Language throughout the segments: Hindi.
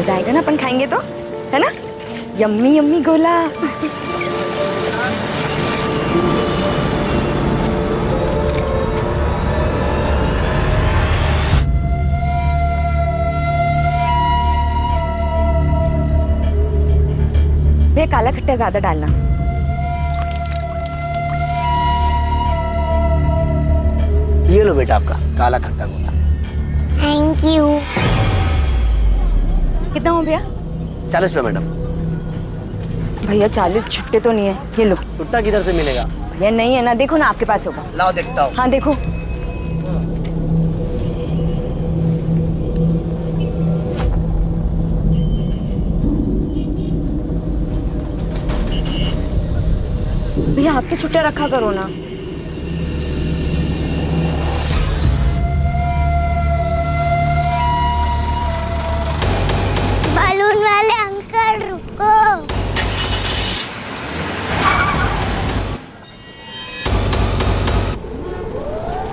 मजा आएगा ना अपन खाएंगे तो, है ना? यम्मी यम्मी गोला। वे काला खट्टा ज्यादा डालना। ये लो बेटा आपका काला खट्टा गोला। Thank you. कितना हो भैया? 40 रुपये मैडम। भैया 40 छुट्टे तो नहीं है, ये लो। छुट्टा किधर से मिलेगा? भैया नहीं है ना, देखो ना आपके पास होगा। लाओ देखता हूँ। हाँ देखो। भैया आप तो छुट्टा रखा करो ना। बालून वाले अंकल रुको।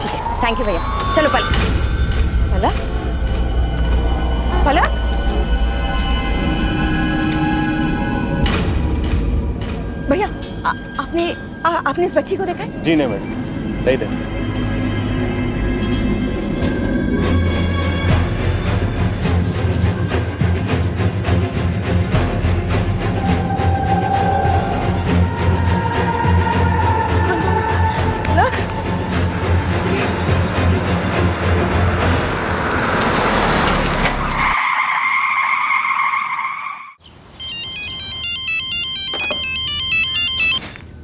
ठीक है, थैंक यू भैया। चलो पलक। पलक? पलक? भैया आपने इस बच्ची को देखा है? जी नहीं मैडम, नहीं दे।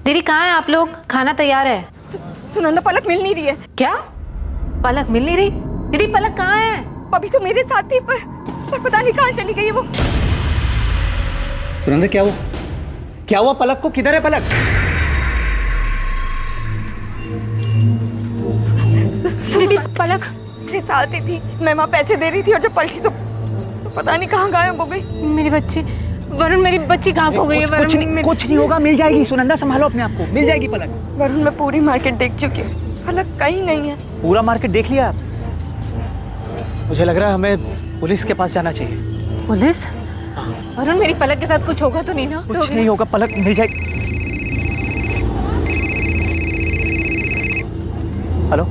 दीदी कहाँ हैं आप लोग? खाना तैयार है। सुनंदा पलक मिल नहीं रही है। क्या? पलक मिल नहीं रही? दीदी पलक कहाँ है? अभी तो मेरे साथ थी पर पता नहीं कहाँ चली गई है वो। सुनंदा क्या हुआ? क्या हुआ पलक को? किधर है पलक? दीदी पलक मेरे साथ ही थी, मैं वहाँ पैसे दे रही थी और जब पलटी तो पता नहीं कहाँ गायब हो गई। मेरी बच्ची वरुण, मेरी बच्ची कहाँ खो गई है? वरुण कुछ नहीं होगा, मिल जाएगी। सुनंदा संभालो अपने आप को, मिल जाएगी पलक। वरुण मैं पूरी मार्केट देख चुकी हूँ, पलक कहीं नहीं है। पूरा मार्केट देख लिया आप? मुझे लग रहा है हमें पुलिस के पास जाना चाहिए। पुलिस? वरुण मेरी पलक के साथ कुछ होगा तो नहीं ना? कुछ नहीं होगा, पलक मिल जाएगी। हेलो,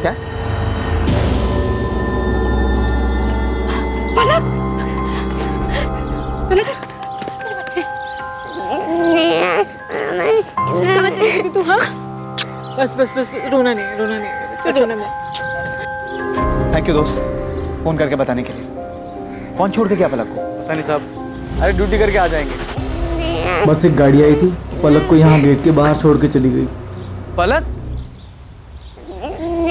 क्या? पलक मेरी बच्ची कहाँ चली गई थी तू? हाँ बस बस बस, रोना नहीं बच्चा, रोना नहीं। थैंक यू दोस्त, फोन करके बताने के लिए। कौन छोड़ के गया पलक को? पता नहीं साहब, अरे ड्यूटी करके आ जाएंगे। बस एक गाड़ी आई थी, पलक को यहाँ गेट के बाहर छोड़ के चली गई। पलक?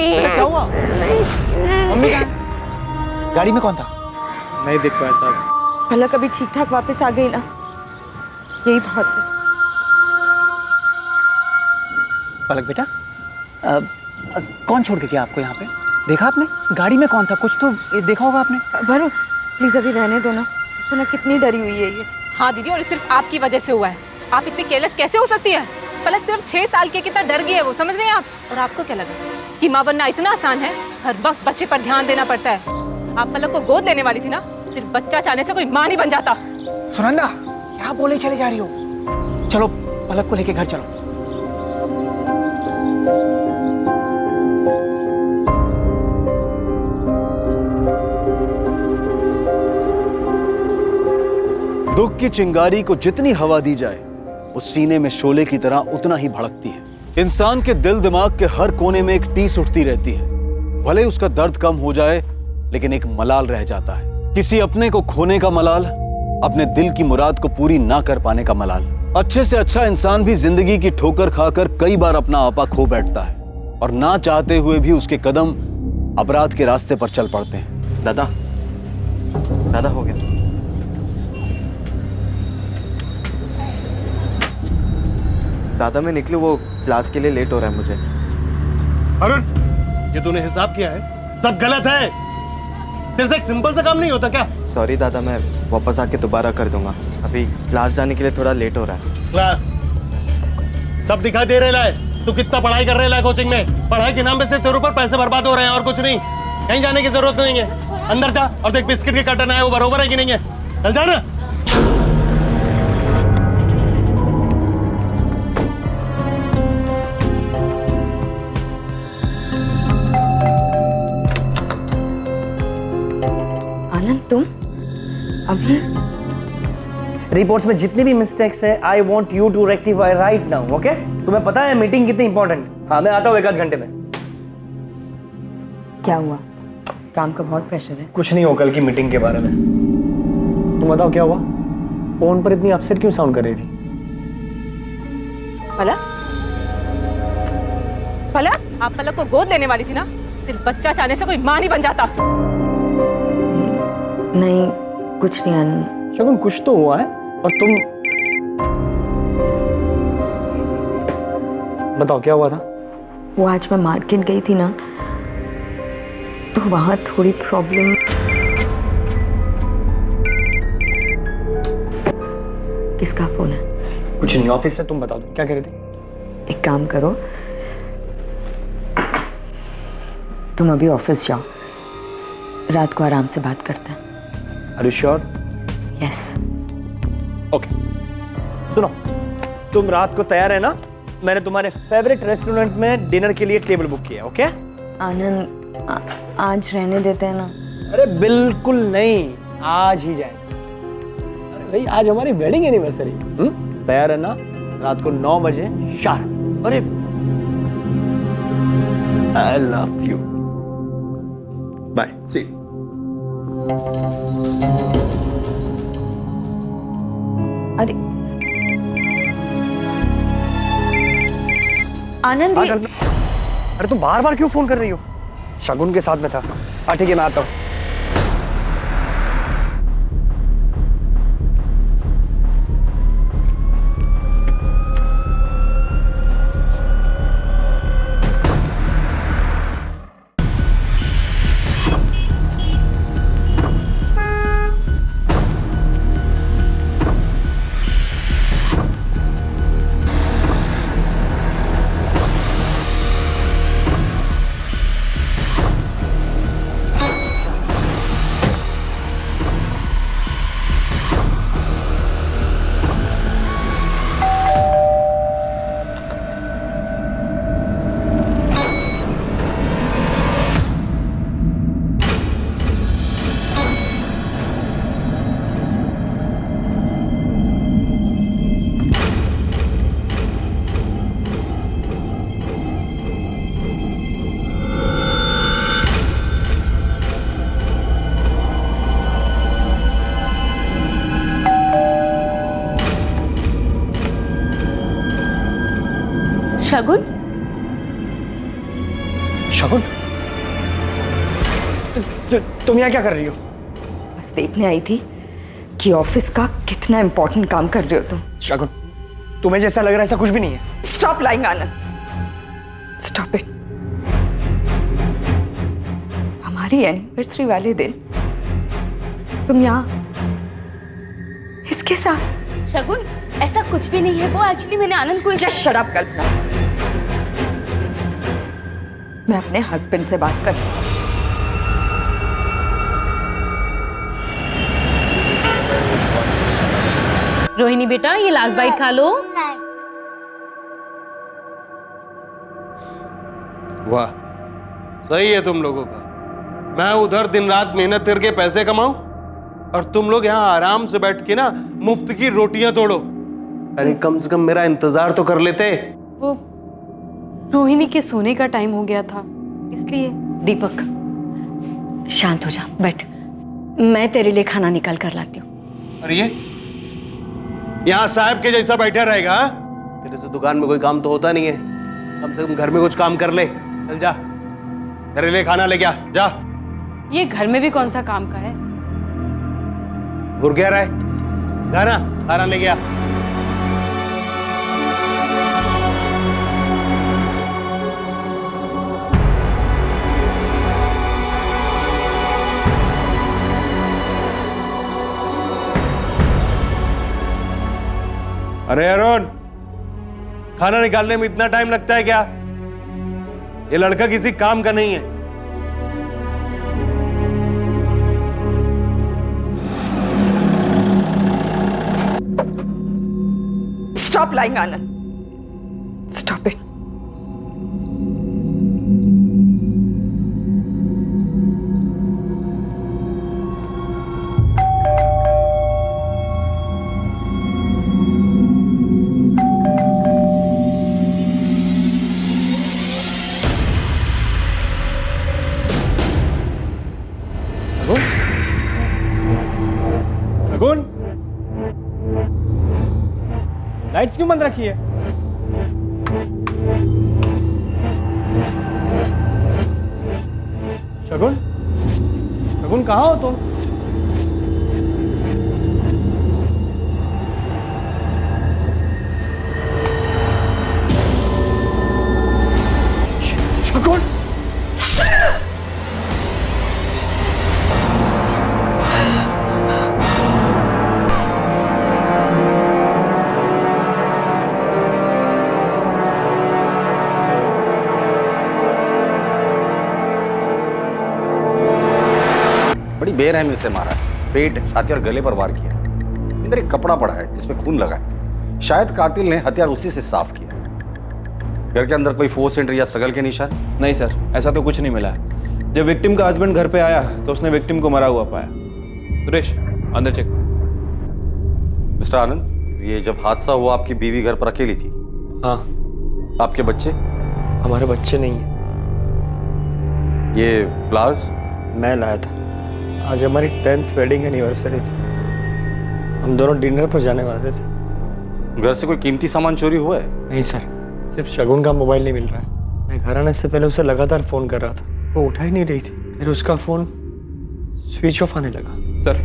क्या हुआ? मम्मी कहाँ? गाड़ी में कौन था? नहीं देख पाया साहब। पलक अभी ठीक ठाक वापस आ गई ना, यही बहुत है। पलक बेटा, कौन छोड़ के गया आपको यहाँ पे? देखा आपने? गाड़ी में कौन था? कुछ तो देखा होगा आपने। वरुण प्लीज अभी रहने दो ना, सुना कितनी डरी हुई है ये। हाँ दीदी, और सिर्फ आपकी वजह से हुआ है। आप इतनी केयरलेस कैसे हो सकती है? पलक सिर्फ 6 साल की, कितना डर गई है वो, समझ रहे हैं आप? और आपको क्या लगा कि माँ बनना इतना आसान है? हर वक्त बच्चे पर ध्यान देना पड़ता है। आप पलक को गोद लेने वाली थी ना, सिर्फ बच्चा चाहने से कोई माँ नहीं बन जाता। सुनंदा क्या बोले चले जा रही हो? चलो पलक को लेके घर चलो। दुख की चिंगारी को जितनी हवा दी जाए, उस सीने में शोले की तरह उतना ही भड़कती है। इंसान के दिल दिमाग के हर कोने में एक टीस उठती रहती है। भले उसका दर्द कम हो जाए, लेकिन एक मलाल रह जाता है। किसी अपने को खोने का मलाल, अपने दिल की मुराद को पूरी ना कर पाने का मलाल। अच्छे से अच्छा इंसान भी जिंदगी की ठोकर खाकर कई बार अपना आपा खो बैठता है, और ना चाहते हुए भी उसके कदम अपराध के रास्ते पर चल पड़ते हैं। दादा हो गया। दादा मैं निकलूं, वो क्लास के लिए लेट हो रहा है मुझे। अरुण, ये तूने हिसाब किया है? सब गलत है। तेरे से एक सिंपल सा काम नहीं होता क्या? सॉरी दादा, मैं वापस आके दोबारा कर दूंगा। अभी क्लास जाने के लिए थोड़ा लेट हो रहा है। क्लास सब दिखाई दे रहा है। तू कितना पढ़ाई कर रहा है कोचिंग में। पढ़ाई के नाम पे सिर्फ तेरे ऊपर पैसे बर्बाद हो रहे हैं और कुछ नहीं। कहीं जाने की जरूरत नहीं है। अंदर जा और देख बिस्किट के कर्टन आए वो बरोबर है कि नहीं है। चल जा ना। आनंद तुम अभी रिपोर्ट्स में जितनी भी मिस्टेक्स है I want you to rectify right now, okay? तुम्हें पता है मीटिंग कितनी इंपॉर्टेंट है। हाँ, मैं आता हूँ 1 आध घंटे में। क्या हुआ? काम का बहुत प्रेशर है। कुछ नहीं हो कल की मीटिंग के बारे में। तुम बताओ क्या हुआ? फोन पर इतनी अपसेट क्यों साउंड कर रही थी? पलक, पलक, आप पलक को गोद लेने वाली थी ना? सिर्फ बच्चा चाहने से कोई मां नहीं बन जाता। नहीं कुछ नहीं आनंद। शगुन कुछ तो हुआ है और तुम बताओ क्या हुआ था? वो आज मैं मार्केट गई थी ना, तो वहां थोड़ी प्रॉब्लम। किसका फोन है? कुछ नहीं, ऑफिस से। तुम बताओ क्या कह रही थी? एक काम करो, तुम अभी ऑफिस जाओ, रात को आराम से बात करते हैं। Are you sure? Yes. Okay. सुनो, तुम रात को तैयार है ना? मैंने तुम्हारे फेवरेट रेस्टोरेंट में डिनर के लिए टेबल बुक किया, ओके? आनंद आज रहने देते हैं ना? अरे बिल्कुल नहीं, आज ही जाएंगे। अरे भाई आज हमारी वेडिंग एनिवर्सरी। तैयार है ना? रात को 9 बजे शार्प। अरे I love you. Bye, see you. अरे आनंद ये... अरे तुम बार बार क्यों फोन कर रही हो? शगुन के साथ में था। ठीक है, मैं आता हूँ। शगुन, शगुन, तुम यहाँ क्या कर रही हो? बस देखने आई थी कि ऑफिस का कितना इंपॉर्टेंट काम कर रहे हो तुम। शगुन, तुम्हें जैसा लग रहा है ऐसा कुछ भी नहीं है। Stop lying Anand, stop it. हमारी एनिवर्सरी वाले दिन तुम यहाँ इसके साथ। शगुन, ऐसा कुछ भी नहीं है। वो एक्चुअली मैंने आनंद को... जस्ट शट अप कल्पना। मैं अपने हस्बैंड से बात कर रही हूँ। रोहिणी बेटा, ये लास्ट बाइट खा लो। वाह, सही है तुम लोगों का। मैं उधर दिन रात मेहनत करके पैसे कमाऊं और तुम लोग यहाँ आराम से बैठ के ना मुफ्त की रोटियां तोड़ो। अरे कम से कम मेरा इंतजार तो कर लेते। वो रोहिणी के सोने का टाइम हो गया था, इसलिए। दीपक शांत हो जा, बैठ, मैं तेरे लिए खाना निकाल कर लाती हूँ। अरे ये यहाँ साहब के जैसा बैठा रहेगा? तेरे से दुकान में कोई काम तो होता नहीं है, कम से कम घर में कुछ काम कर ले। चल जा, तेरे लिए खाना लेके आ, जा। ये घर में भी कौन सा काम का है? घुर गया रहा है, जा ना, खाना लेके आ। अरे अरुण, खाना निकालने में इतना टाइम लगता है क्या? ये लड़का किसी काम का नहीं है। Stop lying, Anand. Stop it. Shagun, lights क्यों बंद रखी है? शगुन, शगुन कहाँ हो तुम? शगुन, बड़ी बेरहमी से मारा है। पेट, छाती और गले पर वार किया। अंदर एक कपड़ा पड़ा है जिसमें खून लगा है। शायद कातिल ने हथियार उसी से साफ किया। घर के अंदर कोई फोर्स एंट्री या स्ट्रगल के निशान? नहीं सर, ऐसा तो कुछ नहीं मिला। जब विक्टिम का हस्बैंड घर पे आया तो उसने विक्टिम को मरा हुआ पाया। सुरेश, अंदर चेक। मिस्टर आनंद, ये जब हादसा हुआ आपकी बीवी घर पर अकेली थी? हाँ। आपके बच्चे? हमारे बच्चे नहीं हैं। ये फ्लावर्स? मैं लाया था। आज हमारी 10th वेडिंग एनिवर्सरी थी। हम दोनों डिनर पर जाने वाले थे। घर से कोई कीमती सामान चोरी हुआ है? नहीं सर, सिर्फ शगुन का मोबाइल नहीं मिल रहा है। मैं घर आने से पहले उसे लगातार फ़ोन कर रहा था, वो उठा ही नहीं रही थी। फिर उसका फ़ोन स्विच ऑफ आने लगा। सर,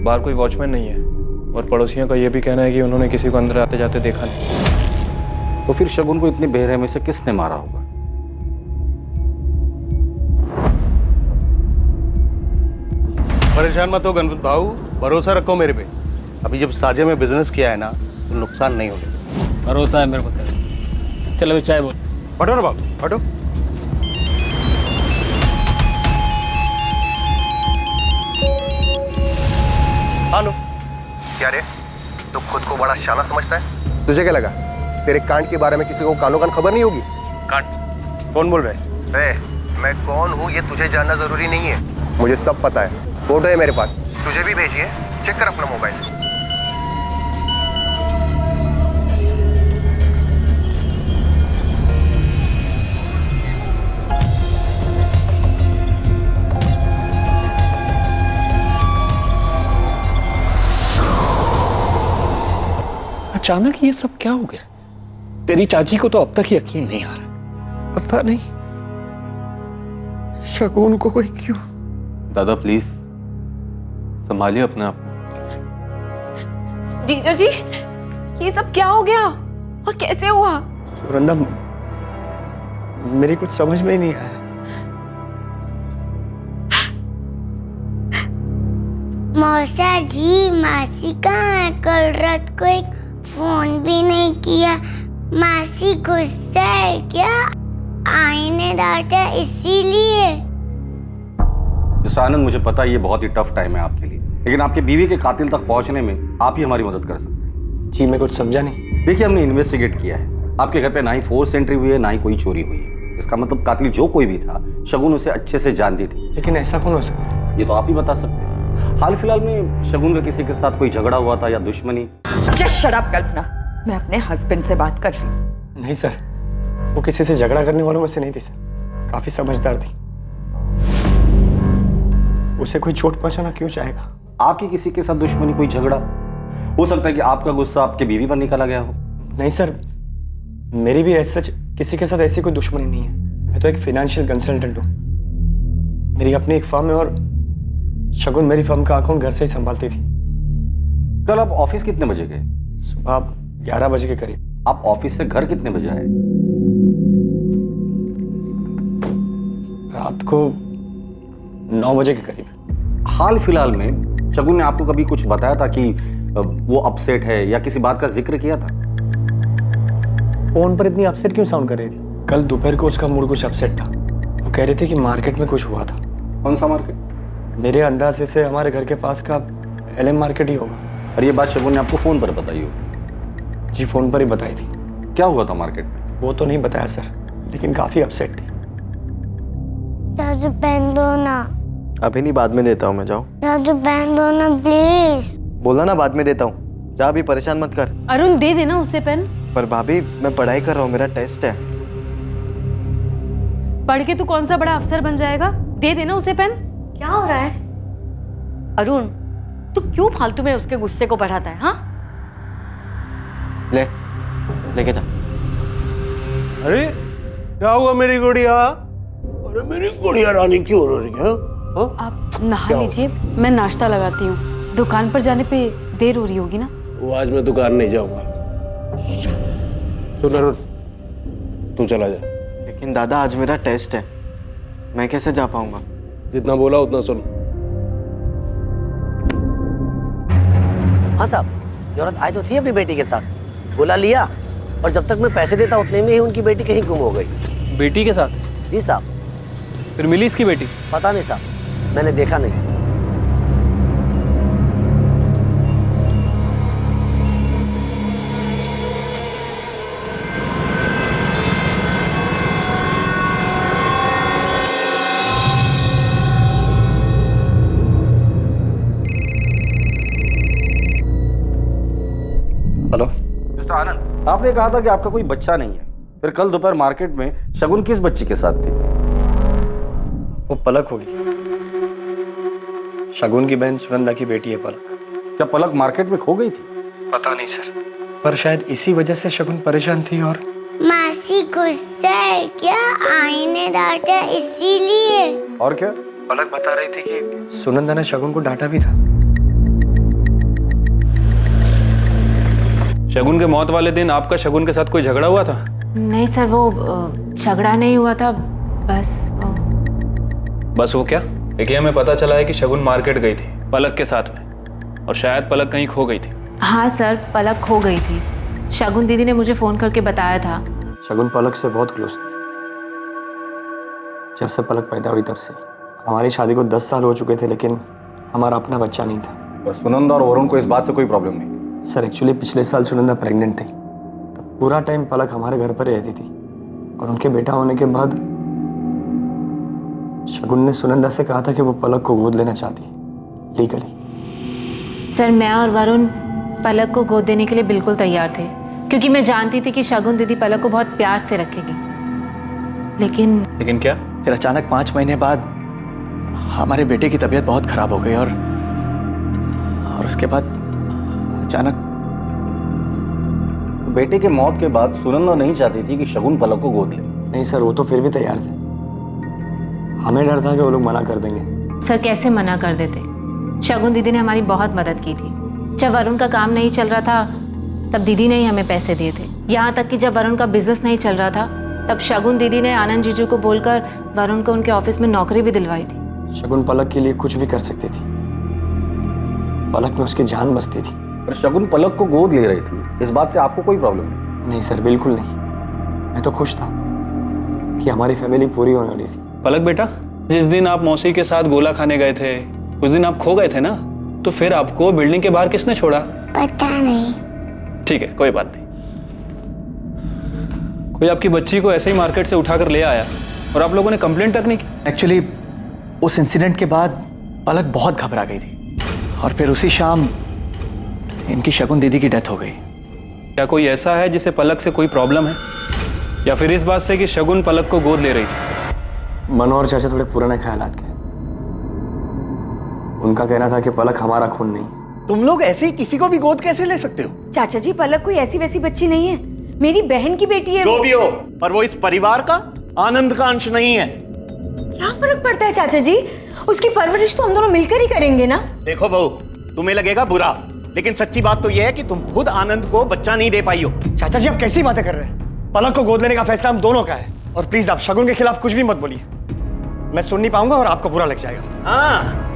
बाहर कोई वॉचमैन नहीं है और पड़ोसियों का यह भी कहना है कि उन्होंने किसी को अंदर आते जाते देखा नहीं। तो फिर शगुन को इतनी बेरहमी से किसने मारा होगा? परेशान मत हो गणपत भाऊ, भरोसा रखो मेरे पे। अभी जब साजे में बिजनेस किया है ना तो नुकसान नहीं होगा। भरोसा है मेरे को तेरे। चलो अभी चाय बोल। हटो ना बाबू, हटो। हेलो। क्या रे, तू खुद को बड़ा शाना समझता है? तुझे क्या लगा तेरे कांड के बारे में किसी को कानो कान खबर नहीं होगी? कांड? कौन बोल रहे हैं? मैं कौन हूँ ये तुझे जानना जरूरी नहीं है। मुझे सब पता है। फोटो है मेरे पास, तुझे भी भेजिए, चेक कर अपना मोबाइल। अचानक ये सब क्या हो गया? तेरी चाची को तो अब तक यकीन नहीं आ रहा। पता नहीं शगुन को कोई क्यों। दादा प्लीज संभालिए अपने आप। जीजा जी, ये सब क्या हो गया और कैसे हुआ? सुरंदा, मेरी कुछ समझ में ही नहीं आया। मौसा जी, मासी कहाँ है? कल रात को एक फोन भी नहीं किया। मासी गुस्सा है क्या? आई ने डांटा इसीलिए? मिस्टर आनंद, मुझे पता है ये बहुत ही टफ टाइम है आपके लिए, लेकिन आपके बीवी के कातिल तक पहुंचने में आप ही हमारी मदद कर सकते हैं। जी, मैं कुछ समझा नहीं। देखिए, हमने इन्वेस्टिगेट किया है। आपके घर पे ना ही फोर्स एंट्री हुई है, ना ही कोई चोरी हुई है। इसका मतलब कातिल जो कोई भी था, शगुन उसे अच्छे से जानती थी। लेकिन ऐसा कौन हो सकता है? ये तो आप ही बता सकते हैं। हाल फिलहाल में शगुन का किसी के साथ कोई झगड़ा हुआ था या दुश्मनी? जस्ट शट अप कल्पना, मैं अपने हस्बैंड से बात कर रही हूँ। नहीं सर, वो किसी से झगड़ा करने वालों में से नहीं थी सर। काफी समझदार थी। उसे कोई चोट पहुंचाना क्यों चाहेगा? आपकी किसी के साथ दुश्मनी, कोई झगड़ा? हो सकता है कि आपका गुस्सा आपके बीवी पर निकाला गया हो। नहीं सर, मेरी भी ऐसा किसी के साथ ऐसी कोई दुश्मनी नहीं है। मैं तो एक फाइनेंशियल कंसल्टेंट हूँ। मेरी अपनी एक फर्म है और शगुन मेरी फर्म का अकाउंट घर से ही संभालती थी। कल आप ऑफिस कितने बजे गए? सुबह 11 बजे के करीब। आप ऑफिस से घर कितने बजे आए? रात को 9 बजे के करीब। हाल फिलहाल में शगुन ने आपको कभी कुछ बताया था कि वो अपसेट है या किसी बात का जिक्र किया था? फोन पर इतनी अपसेट क्यों साउंड कर रही थी? कल दोपहर को उसका मूड कुछ अपसेट था। वो कह रही थी कि मार्केट में कुछ हुआ था। कौन सा मार्केट? मेरे अंदाजे से हमारे घर के पास का LM मार्केट ही होगा। और ये बात शगुन ने आपको फोन पर बताई हो? जी फोन पर ही बताई थी। क्या हुआ था मार्केट में? वो तो नहीं बताया सर, लेकिन काफी अपसेट थी। चाचू पेन दो ना। अभी नहीं, बाद में देता हूँ मैं। जाओ। चाचू पेन दो ना प्लीज। बोला ना बाद में देता हूँ। जा, अभी परेशान मत कर। अरुण दे देना उसे पेन। पर भाभी मैं पढ़ाई कर रहा हूँ, मेरा टेस्ट है। पढ़ के तू कौन सा बड़ा अफसर बन जाएगा? दे देना उसे पेन। क्या हो रहा है अरुण? तू क्यों फालतू में उसके गुस्से को बढ़ाता है? हाँ, लेके जा। अरे क्या हुआ मेरी गुड़िया? अरे मेरी गुड़िया रानी क्यों रो रही है? आप नहा लीजिए, मैं नाश्ता लगाती हूँ। दुकान पर जाने पे देर हो रही होगी ना? वो आज मैं दुकान नहीं जाऊंगा। सुन अरुण, तू चला जा। लेकिन दादा आज मेरा टेस्ट है, मैं कैसे जा पाऊंगा? जितना बोला उतना सुन। हाँ साहब, जरूरत आई तो थी अपनी बेटी के साथ, बुला लिया, और जब तक मैं पैसे देता उतने में ही उनकी बेटी कहीं गुम हो गई। बेटी के साथ? जी साहब। फिर मिली इसकी बेटी? पता नहीं साहब, मैंने देखा नहीं। हेलो मिस्टर आनंद, आपने कहा था कि आपका कोई बच्चा नहीं है, फिर कल दोपहर मार्केट में शगुन किस बच्ची के साथ थी? वो पलक होगी, शगुन की बहन सुनंदा की बेटी है पलक। क्या पलक मार्केट में खो गई थी? पता नहीं सर, पर शायद इसी वजह से शगुन परेशान थी। और मासी गुस्सा है क्या? आईने डांटा इसीलिए। और क्या? पलक बता रही थी कि सुनंदा ने शगुन को डांटा भी था। शगुन के मौत वाले दिन आपका शगुन के साथ कोई झगड़ा हुआ था? नहीं सर, वो झगड़ा नहीं हुआ था, बस वो क्या? देखिए, हमें पता चला है कि शगुन मार्केट गई थी पलक के साथ में, और शायद पलक कहीं खो गई थी। हाँ सर, पलक खो गई थी। शगुन दीदी ने मुझे फोन करके बताया था। शगुन पलक से बहुत क्लोज थी, जब से पलक पैदा हुई तब से। हमारी शादी को 10 साल हो चुके थे, लेकिन हमारा अपना बच्चा नहीं था। और सुनंदा और वरुण को इस बात से कोई प्रॉब्लम नहीं? सर एक्चुअली पिछले साल सुनंदा प्रेग्नेंट थी, तब पूरा टाइम पलक हमारे घर पर ही रहती थी, और उनके बेटा होने के बाद शगुन ने सुनंदा से कहा था कि वो पलक को गोद लेना चाहती है लीगली। सर मैं और वरुण पलक को गोद देने के लिए बिल्कुल तैयार थे, क्योंकि मैं जानती थी कि शगुन दीदी पलक को बहुत प्यार से रखेगी। लेकिन क्या? फिर अचानक 5 महीने बाद हमारे बेटे की तबीयत बहुत खराब हो गई, और उसके बाद अचानक बेटे के मौत के बाद सुनंदा नहीं चाहती थी कि शगुन पलक को गोद ले। नहीं सर, वो तो फिर भी तैयार थे। हमें डर था कि वो लोग मना कर देंगे। सर कैसे मना कर देते? शगुन दीदी ने हमारी बहुत मदद की थी। जब वरुण का काम नहीं चल रहा था तब दीदी ने ही हमें पैसे दिए थे। यहाँ तक कि जब वरुण का बिजनेस नहीं चल रहा था तब शगुन दीदी ने आनंद जीजू को बोलकर वरुण को उनके ऑफिस में नौकरी भी दिलवाई थी। शगुन पलक के लिए कुछ भी कर सकती थी, पलक में उसकी जान बसती थी। पर शगुन पलक को गोद ले रही थी, इस बात से आपको कोई प्रॉब्लम नहीं? नहीं सर, बिल्कुल नहीं। मैं तो खुश था कि हमारी फैमिली पूरी होने वाली थी। पलक बेटा, जिस दिन आप मौसी के साथ गोला खाने गए थे उस दिन आप खो गए थे ना, तो फिर आपको बिल्डिंग के बाहर किसने छोड़ा? पता नहीं। ठीक है, कोई बात नहीं। कोई आपकी बच्ची को ऐसे ही मार्केट से उठाकर ले आया और आप लोगों ने कंप्लेंट तक नहीं की? एक्चुअली उस इंसिडेंट के बाद पलक बहुत घबरा गई थी, और फिर उसी शाम इनकी शगुन दीदी की डेथ हो गई। क्या कोई ऐसा है जिसे पलक से कोई प्रॉब्लम है, या फिर इस बात से कि शगुन पलक को गोद ले रही थी? मनोहर चाचा थोड़े पुराने ख्यालात के। उनका कहना था कि पलक हमारा खून नहीं। तुम लोग ऐसे ही किसी को भी गोद कैसे ले सकते हो? चाचा जी, पलक कोई ऐसी वैसी बच्ची नहीं है, मेरी बहन की बेटी है। जो भी हो, पर वो इस परिवार का, आनंद का अंश नहीं है। क्या फर्क पड़ता है चाचा जी? उसकी परवरिश तो हम दोनों मिलकर ही करेंगे ना। देखो बहू, तुम्हें लगेगा बुरा, लेकिन सच्ची बात तो यह है कि तुम खुद आनंद को बच्चा नहीं दे पाई हो। चाचा जी, आप कैसी बातें कर रहे हैं? पलक को गोद लेने का फैसला हम दोनों का है, और प्लीज आप शगुन के खिलाफ कुछ भी मत बोलिए। मैं सुन नहीं पाऊंगा और आपको बुरा लग जाएगा। हाँ,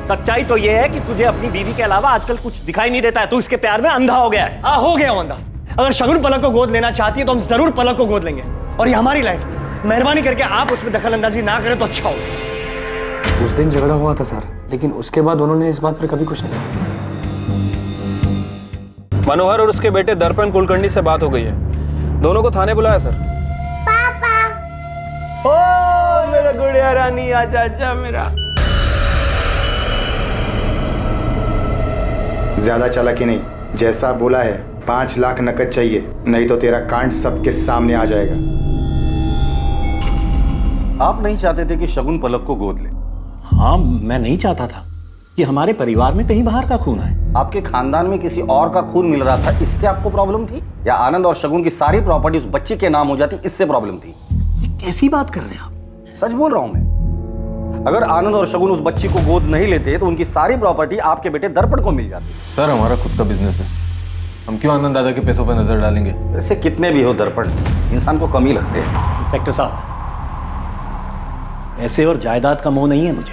सच्चाई तो यह है कि तुझे अपनी बीवी के अलावा आजकल कुछ दिखाई नहीं देता है। तू इसके प्यार में अंधा हो गया है। हाँ, हो गया हूं अंधा। अगर शगुन पलक को गोद लेना चाहती है तो हम जरूर पलक को गोद लेंगे, और ये हमारी लाइफ है। मेहरबानी करके आप उसमें दखल अंदाजी ना करें तो अच्छा होगा। उस दिन झगड़ा हुआ था सर, लेकिन उसके बाद उन्होंने इस बात पर कभी कुछ नहीं कहा। मनोहर और उसके बेटे दर्पण कुलकर्णी से बात हो गई है। दोनों को थाने बुलाया सर। ओ मेरा गुड़िया रानी, आजा आजा मेरा। ज्यादा चालाकी नहीं, जैसा बोला है 5 लाख नकद चाहिए, नहीं तो तेरा कांड सबके सामने आ जाएगा। आप नहीं चाहते थे कि शगुन पलक को गोद ले? हाँ, मैं नहीं चाहता था कि हमारे परिवार में कहीं बाहर का खून आए। आपके खानदान में किसी और का खून मिल रहा था, इससे आपको प्रॉब्लम थी? या आनंद और शगुन की सारी प्रॉपर्टी उस बच्चे के नाम हो जाती, इससे प्रॉब्लम थी? कैसी बात कर रहे हैं आप? सच बोल रहा हूं मैं। अगर आनंद और शगुन उस बच्ची को गोद नहीं लेते तो उनकी सारी प्रॉपर्टी आपके बेटे दर्पण को मिल जाती। सर हमारा खुद का बिजनेस है, हम क्यों आनंद दादा के पैसों पर नजर डालेंगे? ऐसे कितने भी हो दर्पण, इंसान को कम ही लगते हैं। इंस्पेक्टर साहब, पैसे और जायदाद का मोह नहीं है मुझे,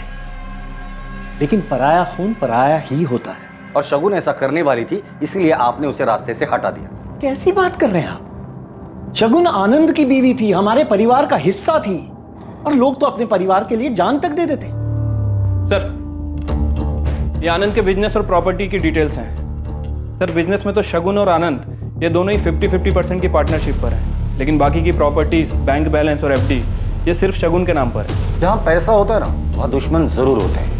लेकिन पराया खून पराया ही होता है। और शगुन ऐसा करने वाली थी, इसीलिए आपने उसे रास्ते से हटा दिया। कैसी बात कर रहे हैं आप? शगुन आनंद की बीवी थी, हमारे परिवार का हिस्सा थी, और लोग तो अपने परिवार के लिए जान तक दे देते। सर ये आनंद के बिजनेस और प्रॉपर्टी की डिटेल्स हैं। सर बिजनेस में तो शगुन और आनंद ये दोनों ही 50-50% की पार्टनरशिप पर हैं, लेकिन बाकी की प्रॉपर्टीज, बैंक बैलेंस और एफडी ये सिर्फ शगुन के नाम पर है। जहां पैसा होता है ना, वहां दुश्मन जरूर होते हैं।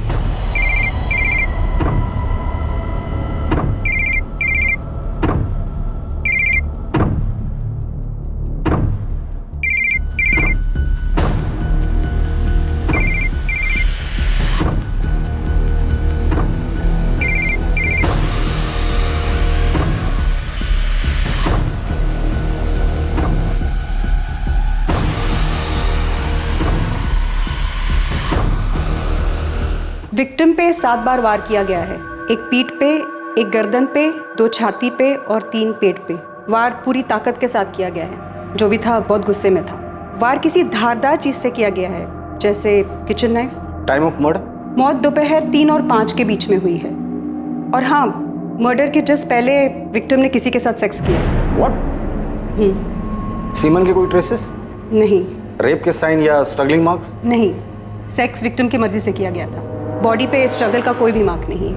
विक्टिम पे 7 बार वार किया गया है। एक पीठ पे, एक गर्दन पे, 2 छाती पे और 3 पेट पे। वार पूरी ताकत के साथ किया गया है। जो भी था बहुत गुस्से में था। वार किसी धारदार चीज से किया गया है, जैसे kitchen knife. Time of murder? मौत दोपहर 3 और 5 के बीच में हुई है। और हाँ, मर्डर के जस्ट पहले विक्टिम ने किसी के साथ सेक्स किया। व्हाट? सीमन के कोई ट्रेसेस? नहीं। रेप के साइन या स्ट्रगलिंग मार्क्स? नहीं, सेक्स विक्टिम की मर्जी से किया गया था। बॉडी पे स्ट्रगल का कोई भी मार्क नहीं है।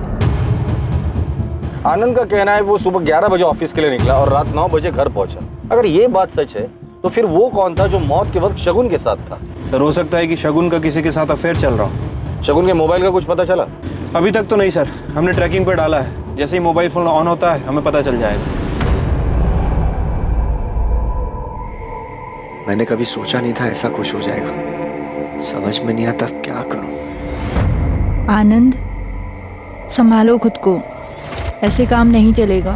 आनंद का कहना है वो सुबह 11 बजे ऑफिस के लिए निकला और रात 9 बजे घर पहुंचा। अगर ये बात सच है तो फिर वो कौन था जो मौत के वक्त शगुन के साथ था? सर हो सकता है कि शगुन का किसी के साथ अफेयर चल रहा हो। शगुन के मोबाइल का कुछ पता चला? अभी तक तो नहीं सर, हमने ट्रैकिंग पे डाला है। जैसे ही मोबाइल फोन ऑन होता है हमें पता चल जाएगा। मैंने कभी सोचा नहीं था ऐसा कुछ हो जाएगा। समझ में नहीं आता क्या करूं। आनंद, संभालो खुद को, ऐसे काम नहीं चलेगा।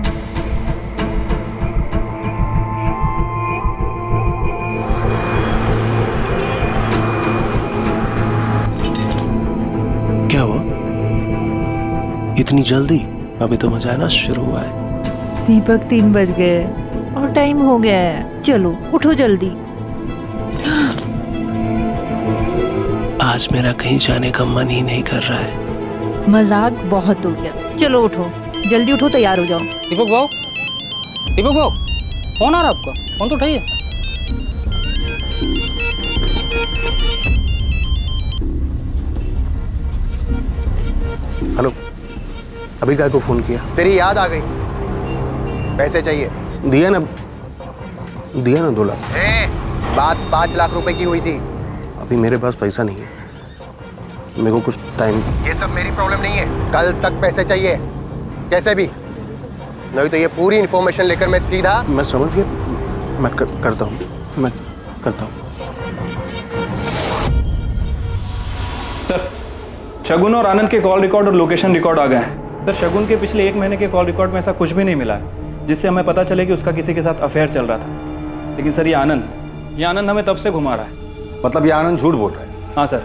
क्या हुआ? इतनी जल्दी? अभी तो मजाना शुरू हुआ है। दीपक 3 बज गए और टाइम हो गया है। चलो उठो जल्दी। आज मेरा कहीं जाने का मन ही नहीं कर रहा है। मजाक बहुत हो गया, चलो उठो, जल्दी उठो, तैयार हो जाओ। दीपक भाऊ, दीपक भाऊ, फोन आ रहा है आपका? फोन तो उठाइए। हेलो, अभी काय को फोन किया? तेरी याद आ गई। पैसे चाहिए? दिया ना 2 लाख। बात 5 लाख रुपए की हुई थी। अभी मेरे पास पैसा नहीं है, मेरे को कुछ टाइम। ये सब मेरी प्रॉब्लम नहीं है, कल तक पैसे चाहिए कैसे भी, नहीं तो ये पूरी इंफॉर्मेशन लेकर मैं सीधा। मैं समझ गया, मैं करता हूँ, मैं करता हूँ। सर शगुन और आनंद के कॉल रिकॉर्ड और लोकेशन रिकॉर्ड आ गए हैं। सर शगुन के पिछले 1 महीने के कॉल रिकॉर्ड में ऐसा कुछ भी नहीं मिला है जिससे हमें पता चले कि उसका किसी के साथ अफेयर चल रहा था। लेकिन सर ये आनंद हमें तब से घुमा रहा है। मतलब ये आनंद झूठ बोल रहा है? हाँ सर,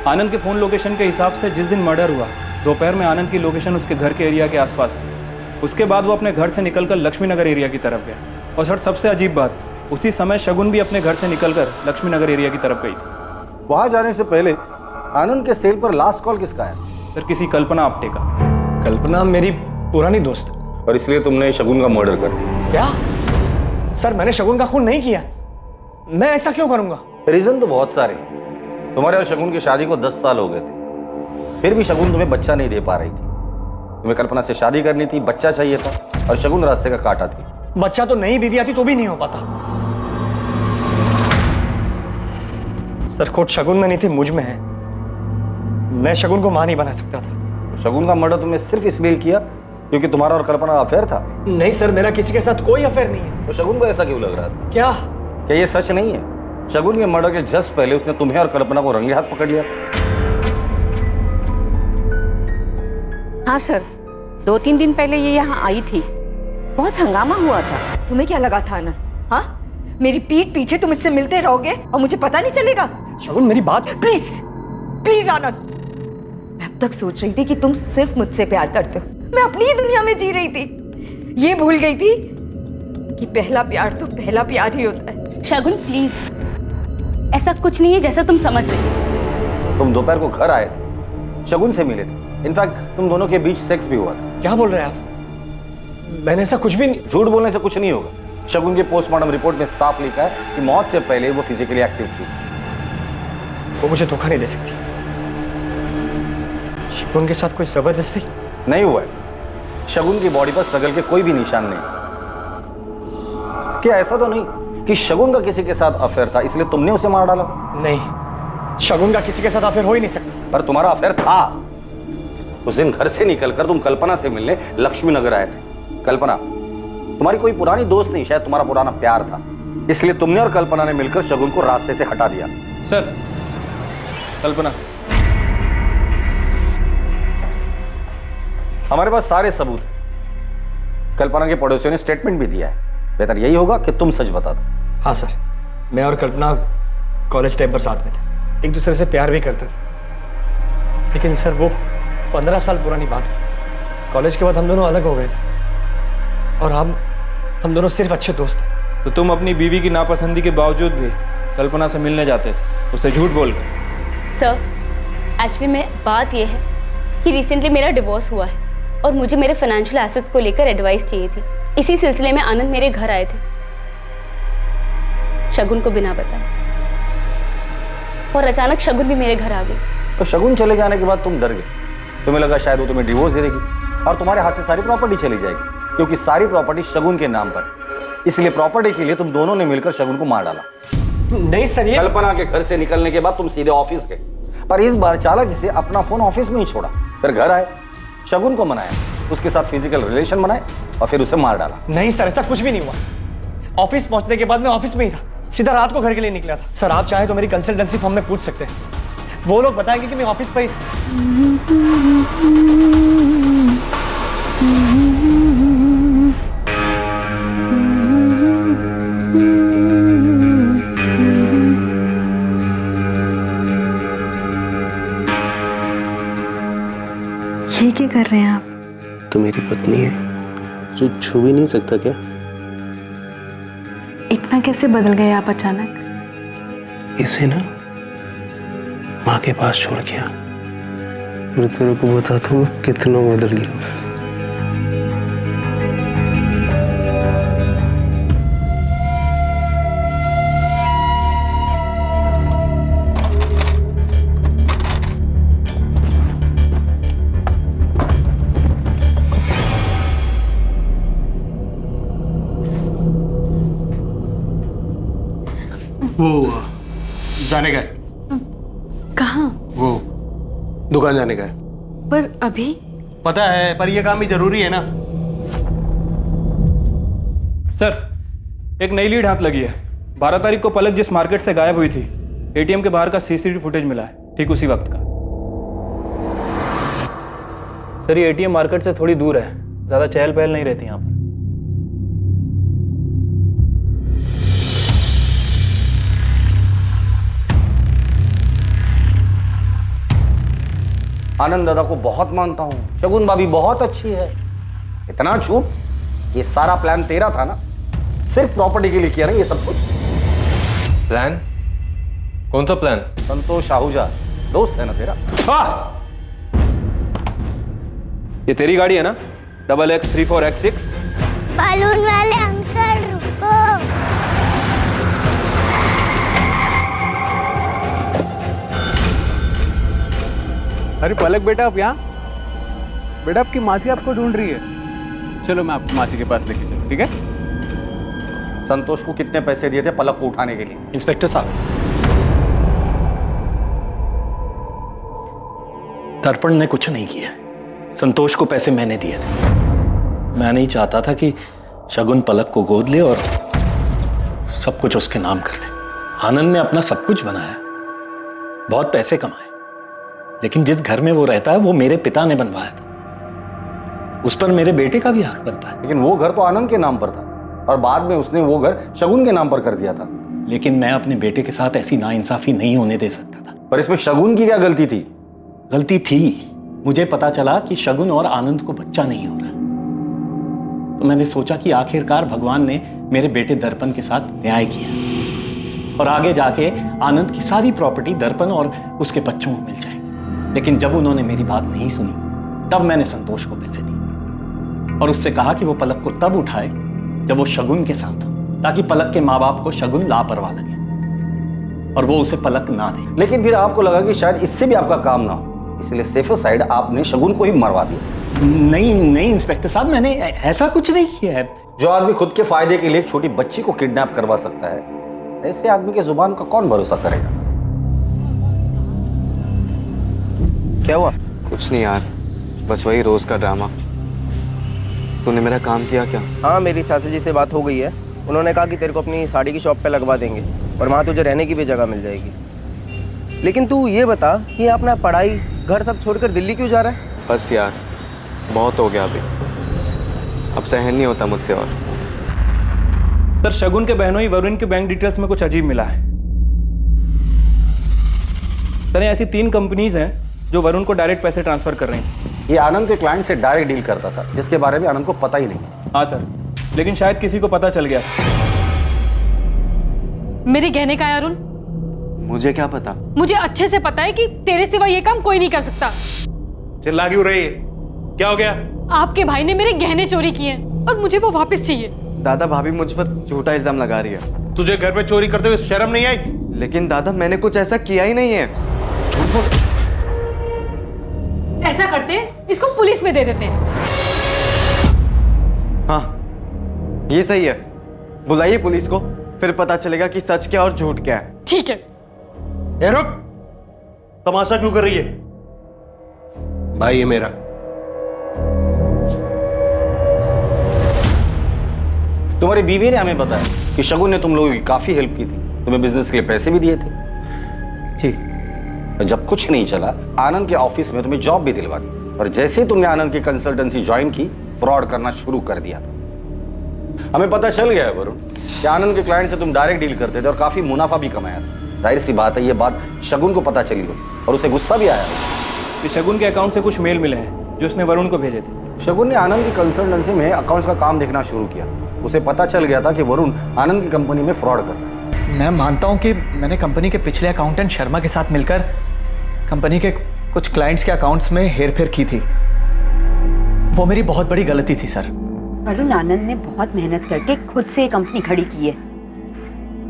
आनंद के फ़ोन लोकेशन के हिसाब से जिस दिन मर्डर हुआ दोपहर में आनंद की लोकेशन उसके घर के एरिया के आसपास थी। उसके बाद वो अपने घर से निकलकर लक्ष्मी नगर एरिया की तरफ गया। और सर सबसे अजीब बात, उसी समय शगुन भी अपने घर से निकलकर लक्ष्मी नगर एरिया की तरफ गई थी। वहाँ जाने से पहले आनंद के सेल पर लास्ट कॉल किसका है? सर किसी कल्पना आप्टे का। कल्पना मेरी पुरानी दोस्त है। और इसलिए तुमने शगुन का मर्डर कर दिया? क्या? सर मैंने शगुन का खून नहीं किया। मैं ऐसा क्यों करूंगा? रीजन तो बहुत सारे। तुम्हारे और शगुन की शादी को 10 साल हो गए थे, फिर भी शगुन तुम्हें बच्चा नहीं दे पा रही थी। तुम्हें कल्पना से शादी करनी थी, बच्चा चाहिए था, और शगुन रास्ते का कांटा थी। बच्चा तो नई बीवी आती तो भी नहीं हो पाता। सर खोट शगुन में नहीं थी, मुझ में है। मैं शगुन को मां नहीं बना सकता था। शगुन का मर्डर तुमने सिर्फ इसलिए किया क्योंकि तुम्हारा और कल्पना का अफेयर था? नहीं सर, मेरा किसी के साथ कोई अफेयर नहीं है। तो शगुन को ऐसा क्यों लग रहा था? क्या ये सच नहीं है? शगुन के मर्डर के जस्ट पहले उसने तुम्हें और कल्पना को रंगे हाथ पकड़ लिया। हाँ सर, 2-3 दिन पहले ये यहाँ आई थी, बहुत हंगामा हुआ था। तुम्हें क्या लगा था आनंद? हाँ, मेरी पीठ पीछे तुम इससे मिलते रहोगे और मुझे पता नहीं चलेगा? शगुन मेरी बात प्लीज प्लीज आनंद, मैं अब तक सोच रही थी कि तुम सिर्फ मुझसे प्यार करते हो। मैं अपनी ही दुनिया में जी रही थी, ये भूल गई थी कि पहला प्यार तो पहला प्यार ही होता है। शगुन प्लीज, ऐसा कुछ नहीं है जैसा तुम समझ रही हो। तुम दोपहर को घर आए थे, शगुन से मिले थे, इनफैक्ट तुम दोनों के बीच सेक्स भी हुआ था। क्या बोल रहे हैं आप? मैंने ऐसा कुछ भी नहीं। झूठ बोलने से कुछ नहीं होगा। शगुन की पोस्टमार्टम रिपोर्ट में साफ लिखा है कि मौत से पहले वो फिजिकली एक्टिव थी। वो मुझे धोखा नहीं दे सकती। शगुन के साथ कोई जबरदस्ती नहीं हुआ है। शगुन की बॉडी पर स्ट्रगल के कोई भी निशान नहीं। क्या ऐसा तो नहीं कि शगुन का किसी के साथ अफेयर था इसलिए तुमने उसे मार डाला? नहीं, शगुन का किसी के साथ अफेयर हो ही नहीं सकता। पर तुम्हारा अफेयर था। उस दिन घर से निकलकर तुम कल्पना से मिलने लक्ष्मी नगर आए थे। कल्पना तुम्हारी कोई पुरानी दोस्त नहीं, शायद तुम्हारा पुराना प्यार था, इसलिए तुमने और कल्पना ने मिलकर शगुन को रास्ते से हटा दिया। सर, कल्पना, हमारे पास सारे सबूत हैं। कल्पना के पड़ोसियों ने स्टेटमेंट भी दिया है। बेहतर यही होगा कि तुम सच बता दो। हाँ सर, मैं और कल्पना कॉलेज टाइम पर साथ में थे, एक दूसरे से प्यार भी करते थे। लेकिन सर वो 15 साल पुरानी बात है। कॉलेज के बाद हम दोनों अलग हो गए थे और हम दोनों सिर्फ अच्छे दोस्त हैं। तो तुम अपनी बीवी की नापसंदी के बावजूद भी कल्पना से मिलने जाते थे, उसे झूठ बोलकर। सर, एक्चुअली में बात यह है कि रिसेंटली मेरा डिवोर्स हुआ है और मुझे मेरे फाइनेंशियल एसेट्स को लेकर एडवाइस चाहिए थी। इसी सिलसिले में आनंद मेरे घर आए थे, शगुन को बिना बताए, और अचानक शगुन भी मेरे घर आ गई। तो शगुन चले जाने के बाद तुम डर गए। तुम्हें लगा शायद वो तुम्हें डिवोर्स दे देगी और तुम्हारे हाथ से सारी प्रॉपर्टी चली जाएगी, क्योंकि सारी प्रॉपर्टी शगुन के नाम पर। इसलिए प्रॉपर्टी के लिए तुम दोनों ने मिलकर शगुन को मार डाला। नहीं सर, ये कल्पना के घर से निकलने के बाद तुम सीधे ऑफिस गए, पर इस बार चालाकी से अपना फोन ऑफिस में ही छोड़ा। फिर घर आए, शगुन को मनाया, उसके साथ फिजिकल रिलेशन बनाए और फिर उसे मार डाला। नहीं सर, ऐसा कुछ भी नहीं हुआ। ऑफिस पहुंचने के बाद मैं ऑफिस में ही था, सीधा रात को घर के लिए निकला था। सर आप चाहे तो मेरी कंसल्टेंसी फॉर्म में पूछ सकते हैं, वो लोग बताएंगे कि मैं ऑफिस पर ही ये क्या कर रहे हैं आप? तो मेरी पत्नी है, जो छू भी नहीं सकता क्या? इतना कैसे बदल गए आप अचानक? इसे ना माँ के पास छोड़ गया, मैं तेरे को बताता हूँ कितना बदल गया। वो जाने का है। कहाँ? वो दुकान जाने का है। पर अभी? पता है, पर ये काम भी जरूरी है ना। सर, एक नई लीड हाथ लगी है। 12 तारीख को पलक जिस मार्केट से गायब हुई थी, एटीएम के बाहर का सीसीटीवी फुटेज मिला है, ठीक उसी वक्त का। सर, ये एटीएम मार्केट से थोड़ी दूर है, ज्यादा चहल पहल नहीं रहती यहाँ पर। आनंद दादा को बहुत मानता हूँ, शगुन भाभी बहुत अच्छी है। इतना झूठ, ये सारा प्लान तेरा था ना? सिर्फ प्रॉपर्टी के लिए किया ना ये सब कुछ? प्लान? कौन सा प्लान? संतोष आहूजा दोस्त है ना तेरा? ये तेरी गाड़ी है ना? XX34X6? बालून वाले अंकल रुको। अरे पलक बेटा, आप यहाँ? बेटा आपकी मासी आपको ढूंढ रही है। चलो मैं आपको मासी के पास लेके चलूँ, ठीक है? संतोष को कितने पैसे दिए थे पलक को उठाने के लिए? इंस्पेक्टर साहब, दर्पण ने कुछ नहीं किया। संतोष को पैसे मैंने दिए थे। मैं नहीं चाहता था कि शगुन पलक को गोद ले और सब कुछ उसके नाम कर दे। आनंद ने अपना सब कुछ बनाया, बहुत पैसे कमाए, लेकिन जिस घर में वो रहता है वो मेरे पिता ने बनवाया था। उस पर मेरे बेटे का भी हक बनता है। लेकिन वो घर तो आनंद के नाम पर था और बाद में उसने वो घर शगुन के नाम पर कर दिया था। लेकिन मैं अपने बेटे के साथ ऐसी नाइंसाफी नहीं होने दे सकता था। पर इसमें शगुन की क्या गलती थी? गलती थी। मुझे पता चला कि शगुन और आनंद को बच्चा नहीं हो रहा, तो मैंने सोचा कि आखिरकार भगवान ने मेरे बेटे दर्पण के साथ न्याय किया और आगे जाके आनंद की सारी प्रॉपर्टी दर्पण और उसके बच्चों को मिल जाएगी। लेकिन जब उन्होंने मेरी बात नहीं सुनी, तब मैंने संतोष को पैसे दिए और उससे कहा कि वो पलक को तब उठाए जब वो शगुन के साथ हो, ताकि पलक के माँ बाप को शगुन लापरवाह लगे और वो उसे पलक ना दे। लेकिन फिर आपको लगा कि शायद इससे भी आपका काम ना हो, इसलिए सेफर साइड आपने शगुन को ही मरवा दिया। नहीं इंस्पेक्टर साहब, मैंने ऐसा कुछ नहीं किया है। जो आदमी खुद के फायदे के लिए एक छोटी बच्ची को किडनैप करवा सकता है, ऐसे आदमी के जुबान का कौन भरोसा करेगा? क्या हुआ? कुछ नहीं यार, बस वही रोज का ड्रामा। तूने मेरा काम किया क्या? हाँ, मेरी चाचा जी से बात हो गई है। उन्होंने कहा कि तेरे को अपनी साड़ी की शॉप पे लगवा देंगे और वहाँ तुझे रहने की भी जगह मिल जाएगी। लेकिन तू ये बता कि अपना पढ़ाई घर सब छोड़कर दिल्ली क्यों जा रहा है? बस यार, बहुत हो गया अभी, अब सहन नहीं होता मुझसे। और सर, शगुन के बहनोई वरुण के बैंक डिटेल्स में कुछ अजीब मिला है। सर, ऐसी 3 कंपनीज हैं जो वरुण को डायरेक्ट पैसे ट्रांसफर कर रही हैं। ये आनंद के क्लाइंट से डायरेक्ट डील करता था, जिसके बारे में आनंद को पता ही नहीं। हाँ सर, लेकिन शायद किसी को पता चल गया। मेरे गहने का है अरुण? मुझे क्या पता? मुझे अच्छे से पता है कि तेरे सिवा ये काम कोई नहीं कर सकता। चिल्ला क्यों रही है? क्या हो गया? आपके भाई ने मेरे गहने चोरी किए हैं और मुझे वो वापस चाहिए। दादा, भाभी मुझ पर झूठा इल्जाम लगा रही है। तुझे घर पे चोरी करते हुए शर्म नहीं आई? लेकिन दादा, मैंने कुछ ऐसा किया ही नहीं है। ऐसा करते हैं, इसको पुलिस में दे देते हैं। हाँ, ये सही है। बुलाइए पुलिस को, फिर पता चलेगा कि सच क्या और झूठ क्या है। ठीक है। ए रुक, तमाशा क्यों कर रही है? भाई है मेरा। तुम्हारी बीवी ने हमें बताया कि शगुन ने तुम लोगों की काफी हेल्प की थी, तुम्हें बिजनेस के लिए पैसे भी दिए थे। जी। जब कुछ नहीं चला, आनंद के ऑफिस में तुम्हें जॉब भी दिलवा दी और जैसे ही तुमने आनंद की कंसल्टेंसी ज्वाइन की, फ्रॉड करना शुरू कर दिया था। हमें पता चल गया है वरुण कि आनंद के क्लाइंट से तुम डायरेक्ट डील करते थे और काफी मुनाफा भी कमाया था। जाहिर सी बात है, ये बात शगुन को पता चली हो और उसे गुस्सा भी आया कि शगुन के अकाउंट से कुछ मेल मिले हैं जो उसने वरुण को भेजे थे। शगुन ने आनंद की कंसल्टेंसी में अकाउंट्स का काम देखना शुरू किया। उसे पता चल गया था कि वरुण आनंद की कंपनी में फ्रॉड कर रहा है। मैं मानता हूं कि मैंने कंपनी के पिछले अकाउंटेंट शर्मा के साथ मिलकर कंपनी के कुछ क्लाइंट्स के अकाउंट्स में हेरफेर की थी। वो मेरी बहुत बड़ी गलती थी सर। वरुण, आनंद ने बहुत मेहनत करके खुद से कंपनी खड़ी की है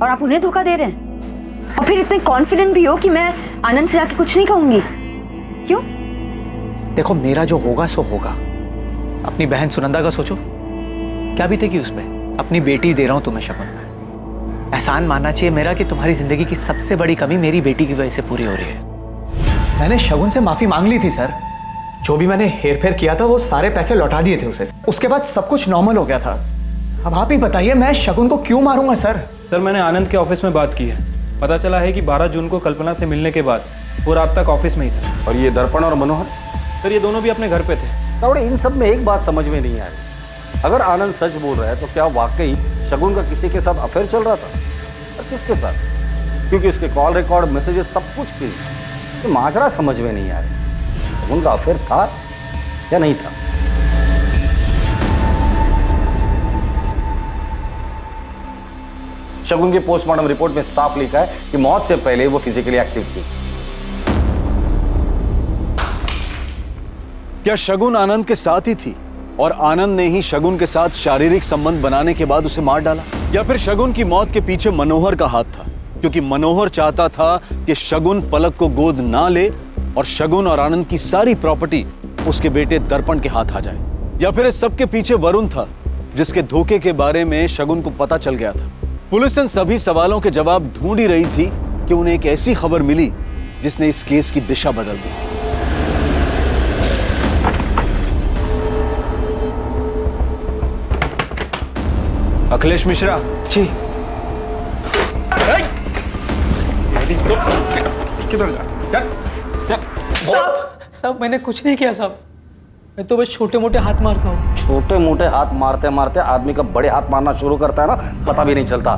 और आप उन्हें धोखा दे रहे हैं और फिर इतने कॉन्फिडेंट भी हो कि मैं आनंद से जाके कुछ नहीं कहूंगी। क्यों? देखो, मेरा जो होगा सो होगा। अपनी बहन सुनंदा का सोचो, क्या बीतेगी उस पर। अपनी बेटी दे रहा हूं तुम्हें शगुन। एहसान मानना चाहिए मेरा कि तुम्हारी जिंदगी की सबसे बड़ी कमी मेरी बेटी की वजह से पूरी हो रही है। मैंने शगुन से माफी मांग ली थी सर। जो भी मैंने हेरफेर किया था वो सारे पैसे लौटा दिए थे उसे। उसके बाद सब कुछ नॉर्मल हो गया था। अब आप ही बताइए, मैं शगुन को क्यों मारूंगा सर? सर, मैंने आनंद के ऑफिस में बात की है। पता चला है कि 12 जून को कल्पना से मिलने के बाद वो रात तक ऑफिस में ही था। और ये दर्पण और मनोहर? सर, ये दोनों भी अपने घर पे थे। तावड़े, इन सब में एक बात समझ में नहीं आई। अगर आनंद सच बोल रहा है तो क्या वाकई शगुन का किसी के साथ अफेयर चल रहा था? और किसके साथ? क्योंकि उसके कॉल रिकॉर्ड, मैसेजेस सब कुछ थी। तो माजरा समझ में नहीं आ रही। शगुन का अफेयर था या नहीं था? शगुन की पोस्टमार्टम रिपोर्ट में साफ लिखा है कि मौत से पहले वो फिजिकली एक्टिव थी। क्या शगुन आनंद के साथ ही थी और आनंद ने ही शगुन के साथ शारीरिक संबंध बनाने के बाद उसे मार डाला? या फिर शगुन की मौत के पीछे मनोहर का हाथ था, क्योंकि मनोहर चाहता था कि शगुन पलक को गोद ना ले और शगुन और आनंद की सारी प्रॉपर्टी उसके बेटे दर्पण के हाथ आ जाए? या फिर इस सब के पीछे वरुण था, जिसके धोखे के बारे में शगुन को पता चल गया था। पुलिस इन सभी सवालों के जवाब ढूंढ ही रही थी कि उन्हें एक ऐसी खबर मिली जिसने इस केस की दिशा बदल दी। अखिलेश मिश्रा जी। किधर जा? साहब मैंने कुछ नहीं किया साहब, मैं तो बस छोटे मोटे हाथ मारता हूँ। छोटे मोटे हाथ मारते मारते आदमी का बड़े हाथ मारना शुरू करता है ना, पता भी नहीं चलता।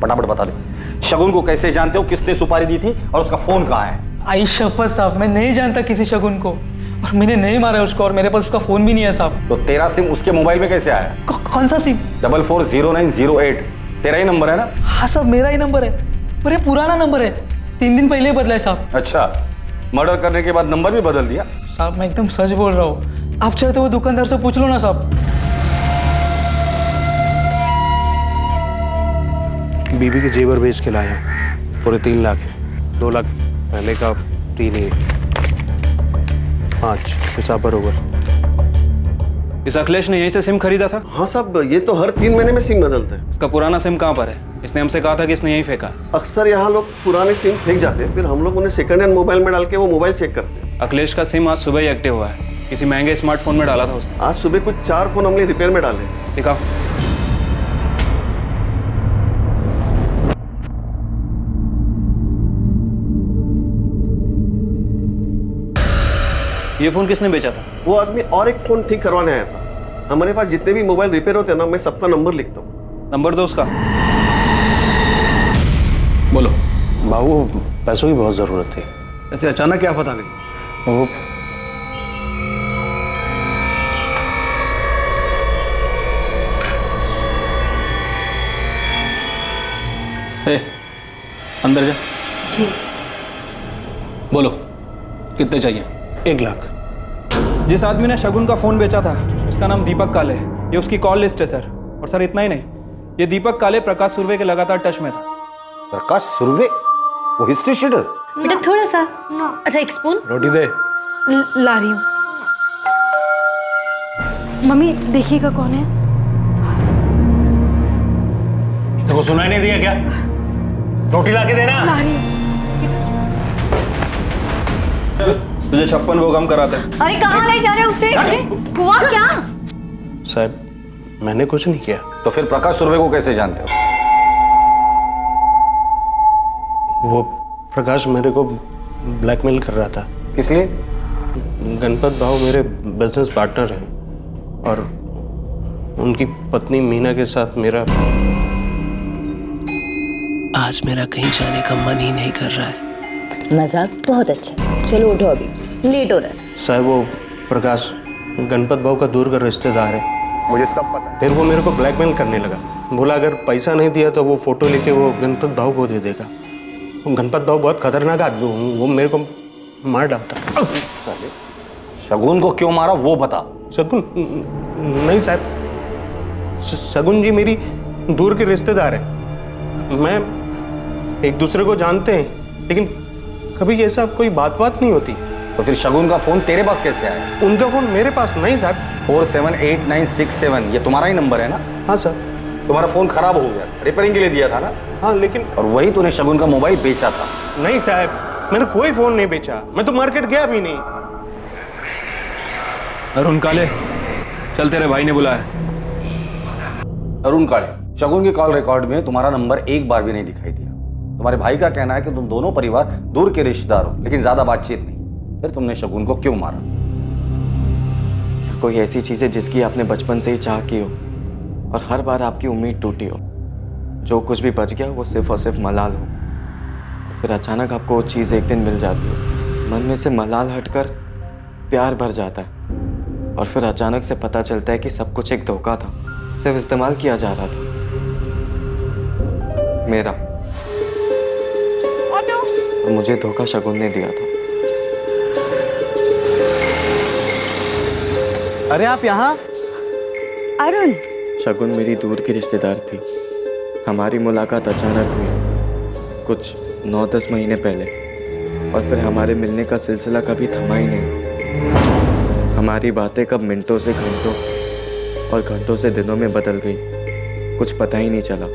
फटाफट बता दे, शगुन को कैसे जानते हो, किसने सुपारी दी थी और उसका फोन कहाँ है? आई शपथ साहब, मैं नहीं जानता किसी शगुन को, और मैंने नहीं मारा उसको, और मेरे पास उसका फोन भी नहीं है साहब। तो तेरा सिम उसके मोबाइल में कैसे आया? कौन सा सिम? 440908 तेरा ही नंबर है ना? हाँ साहब, मेरा ही नंबर है, पर ये पुराना नंबर है, 3 दिन पहले बदला है साहब। अच्छा, मर्डर करने के बाद नंबर भी बदल दिया? साहब मैं एकदम सच बोल रहा हूँ, आप चाहे तो वो दुकानदार से पूछ लो ना साहब। बीबी के जेवर बेच के लाया, पूरे 3 लाख है। 2 लाख पहले का, 3 ही 5 हिसाब बरोबर। इस अखिलेश ने यहीं से सिम खरीदा था? हाँ साहब, ये तो हर 3 महीने में सिम बदलते हैं। इसका पुराना सिम कहाँ पर है? इसने हमसे कहा था कि इसने यहीं फेंका। अक्सर यहाँ लोग पुराने सिम फेंक जाते हैं, फिर हम लोग उन्हें सेकंड हैंड मोबाइल में डाल के वो मोबाइल चेक करते हैं। अखिलेश का सिम आज सुबह ही एक्टिव हुआ है, किसी महंगे स्मार्टफोन में डाला था उसने। आज सुबह कुछ 4 फोन हमने रिपेयर में डाले। दिखाओ। ये फोन किसने बेचा था? वो आदमी और एक फोन ठीक करवाने आया था। हमारे पास जितने भी मोबाइल रिपेयर होते हैं ना, मैं सबका नंबर लिखता हूँ। नंबर दो उसका। बोलो। बाबू, पैसों की बहुत जरूरत थी। ऐसे अचानक क्या पता लगी? वो अंदर जा। जी। बोलो, कितने चाहिए? 1 लाख। जिस आदमी ने शगुन का फोन बेचा था उसका नाम दीपक काले है, ये उसकी कॉल लिस्ट है सर। और सर इतना ही नहीं, ये दीपक काले प्रकाश सुर्वे के लगातार टच में था। प्रकाश सुर्वे? वो हिस्ट्री शीटर? बेटा थोड़ा सा। अच्छा, एक स्पून रोटी दे। ला रही हूँ। मम्मी देखिएगा कौन है। देखो, सुनाई नहीं दिया क्या? रोटी लाके देना। ला रही हूँ। तुझे 56 वो कम कराते हैं। अरे कहाँ ले जा रहे हो उसे? हुआ क्या? साहब, मैंने कुछ नहीं किया। तो फिर प्रकाश सुर्वे को कैसे जानते हो? वो प्रकाश मेरे को ब्लैकमेल कर रहा था। किस लिए? गणपत भाव मेरे बिजनेस पार्टनर हैं और उनकी पत्नी मीना के साथ मेरा आज मेरा कहीं जाने का मन ही नहीं कर रहा है। मजाक बहुत अच्छा, चलो उठो, अभी लेट हो रहा है। साहब, वो प्रकाश गणपत भाव का दूर का रिश्तेदार है। मुझे सब पता है। फिर वो मेरे को ब्लैकमेल करने लगा। बोला अगर पैसा नहीं दिया तो वो फोटो लेके वो गणपत भाव को दे देगा। वो गणपत भाव बहुत खतरनाक आदमी, वो मेरे को मार डालता। शगुन को क्यों मारा वो बता। शगुन नहीं साहब, शगुन जी मेरी दूर के रिश्तेदार है। मैं एक दूसरे को जानते हैं, लेकिन कभी ऐसा कोई बात नहीं होती। तो फिर शगुन का फोन तेरे पास कैसे आया? उनका फोन मेरे पास नहीं साहब। 478967 ये तुम्हारा ही नंबर है ना? हाँ सर। तुम्हारा फोन खराब हो गया, रिपेयरिंग के लिए दिया था ना? हाँ, लेकिन और वही तूने शगुन का मोबाइल बेचा था? नहीं साहब, मैंने कोई फोन नहीं बेचा, मैं तो मार्केट गया भी नहीं। अरुण काले, चल तेरे भाई ने बुलाया। अरुण काले, शगुन के कॉल रिकॉर्ड में तुम्हारा नंबर एक बार भी नहीं दिखाई दिया। तुम्हारे भाई का कहना है कि तुम दोनों परिवार दूर के रिश्तेदार हो, लेकिन ज्यादा बातचीत नहीं। फिर तुमने शगुन को क्यों मारा? कोई ऐसी चीज है जिसकी आपने बचपन से ही चाह की हो और हर बार आपकी उम्मीद टूटी हो, जो कुछ भी बच गया वो सिर्फ और सिर्फ मलाल हो, फिर अचानक आपको वो चीज़ एक दिन मिल जाती है, मन में से मलाल हटकर प्यार भर जाता है और फिर अचानक से पता चलता है कि सब कुछ एक धोखा था, सिर्फ इस्तेमाल किया जा रहा था मेरा। और मुझे धोखा शगुन ने दिया था। अरे आप यहाँ? अरुण। शगुन मेरी दूर की रिश्तेदार थी। हमारी मुलाकात अचानक हुई, कुछ 9-10 महीने पहले, और फिर हमारे मिलने का सिलसिला कभी थमा ही नहीं। हमारी बातें कब मिनटों से घंटों और घंटों से दिनों में बदल गई, कुछ पता ही नहीं चला।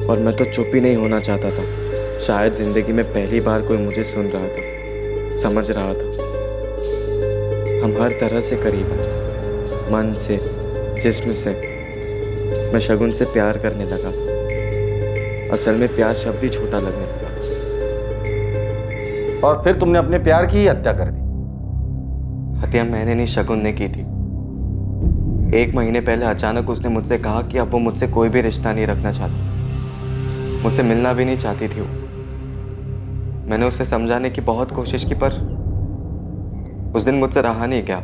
और मैं तो चुप ही नहीं होना चाहता था। शायद जिंदगी में पहली बार कोई मुझे सुन रहा था, समझ रहा था। हम हर तरह से करीब हैं, मन से, जिस्म से। मैं शगुन से प्यार करने लगा था। असल में प्यार शब्द ही छोटा लगने लगा था। और फिर तुमने अपने प्यार की ही हत्या कर दी। हत्या मैंने नहीं, शगुन ने की थी। 1 महीने पहले अचानक उसने मुझसे कहा कि अब वो मुझसे कोई भी रिश्ता नहीं रखना चाहती, मुझसे मिलना भी नहीं चाहती थी वो। मैंने उसे समझाने की बहुत कोशिश की, पर उस दिन मुझसे रहा नहीं गया।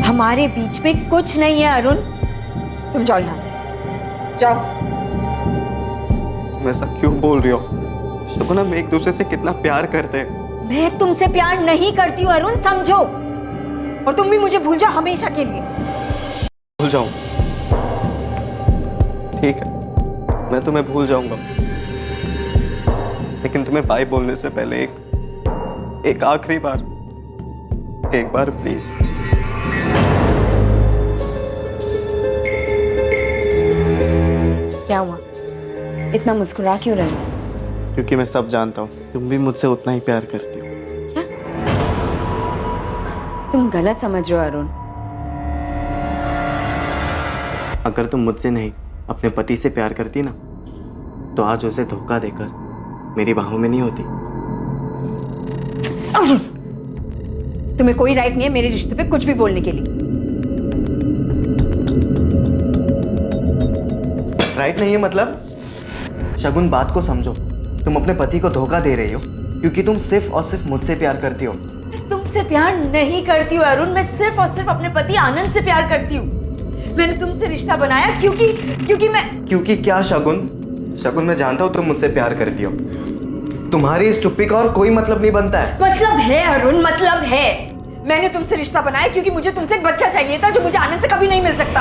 हमारे बीच में कुछ नहीं है अरुण, तुम जाओ यहाँ से, जाओ। तुम ऐसा क्यों बोल रही हो शगुन? हम एक दूसरे से कितना प्यार करते हैं। मैं तुमसे प्यार नहीं करती हूँ अरुण, समझो। और तुम भी मुझे भूल जाओ हमेशा के लिए। भूल जाऊं? ठीक है, मैं तुम्हें भूल जाऊंगा, लेकिन तुम्हें बाय बोलने से पहले एक आखिरी बार, एक बार प्लीज। क्या हुआ? इतना मुस्कुरा क्यों रहे हो? क्योंकि मैं सब जानता हूँ, तुम भी मुझसे उतना ही प्यार करती हो। तुम गलत समझ रहे हो अरुण। अगर तुम मुझसे नहीं अपने पति से प्यार करती ना, तो आज उसे धोखा देकर मेरी बाहों में नहीं होती। अरुण, तुम्हें कोई राइट नहीं है मेरे रिश्ते पे कुछ भी बोलने के लिए। राइट नहीं है मतलब? शगुन, बात को समझो। तुम अपने पति को धोखा दे रही हो क्योंकि तुम सिर्फ और सिर्फ मुझसे प्यार करती हो। तुमसे प्यार नहीं करती हूँ अरुण, मैं सिर्फ और सिर्फ अपने पति आनंद से प्यार करती हूँ। मैंने तुमसे रिश्ता बनाया क्योंकि मैं। क्योंकि क्या शगुन? शगुन, मैं जानता हूँ तुम मुझसे प्यार करती हो। तुम्हारी इस चुप्पी का और कोई मतलब नहीं बनता है। मतलब है अरुण, मतलब है। मैंने तुमसे रिश्ता बनाया क्योंकि मुझे तुमसे एक बच्चा चाहिए था जो मुझे आनंद से कभी नहीं मिल सकता।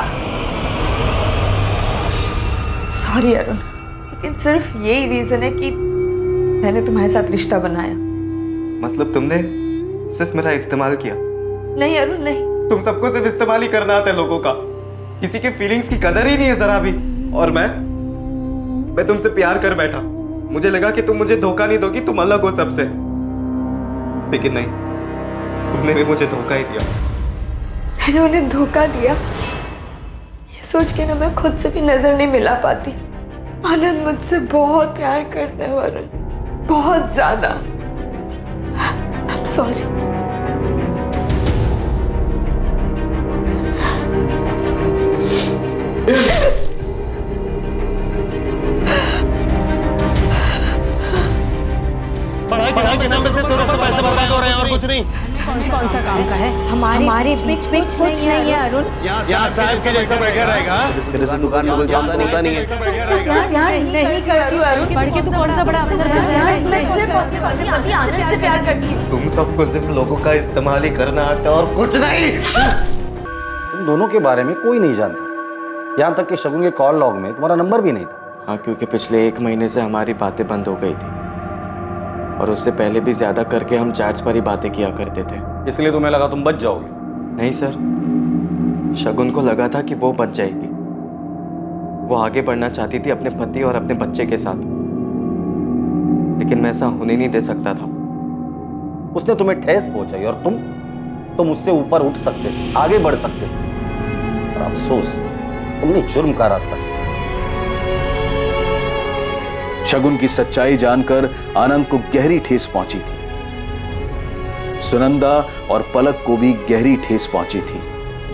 सॉरी अरुण, लेकिन सिर्फ यही रीजन है कि मैंने तुम्हारे साथ रिश्ता बनाया। मतलब तुमने सिर्फ मेरा इस्तेमाल किया? नहीं अरुण, नहीं। तुम सबको सिर्फ इस्तेमाल ही करना आता है लोगों का। किसी के फीलिंग्स की कदर ही नहीं है जरा भी। और मैं तुमसे प्यार कर बैठा। मुझे लगा कि तुम मुझे धोखा नहीं दोगी, तुम अलग हो सबसे। लेकिन नहीं, तुमने भी मुझे धोखा ही दिया। मैंने उन्हें धोखा दिया ये सोच के ना मैं खुद से भी नजर नहीं मिला पाती। आनंद मुझसे बहुत प्यार करता है अरुण, बहुत ज्यादा। I'm sorry। पढ़ाई के नाम पे सिर्फ थोड़े से पैसे बर्बाद हो रहे हैं और कुछ नहीं। कौन सा काम का है? हमारे बीच में कुछ नहीं है अरुण। यहाँ साहब के जैसा बैठा रहेगा। तेरे से दुकान में कोई काम होता नहीं है। प्यार नहीं करती हूँ अरुण। पढ़ के तू कौन सा बड़ा अफसर मैं सिर्फ और सिर्फ अपने पति आनंद से प्यार करती हूँ। तुम सबको सिर्फ लोगों का इस्तेमाल ही करना आता है और कुछ नहीं। तुम दोनों के बारे में कोई नहीं जानता, यहाँ तक कि शगुन के कॉल लॉग में तुम्हारा नंबर भी नहीं था। हाँ, क्योंकि पिछले 1 महीने से हमारी बातें बंद हो गई थी, और उससे पहले भी ज्यादा करके हम चैट्स पर ही बातें किया करते थे। इसलिए तुम्हें लगा तुम बच जाओगे? नहीं सर, शगुन को लगा था कि वो बच जाएगी। वो आगे बढ़ना चाहती थी अपने पति और अपने बच्चे के साथ, लेकिन मैं ऐसा होने नहीं दे सकता था। उसने तुम्हें ठेस पहुंचाई और तुम उससे ऊपर उठ सकते थे, आगे बढ़ सकते थे। और अफसोस, तुमने जुर्म का रास्ता किया। शगुन की सच्चाई जानकर आनंद को गहरी ठेस पहुंची थी। सुनंदा और पलक को भी गहरी ठेस पहुंची थी।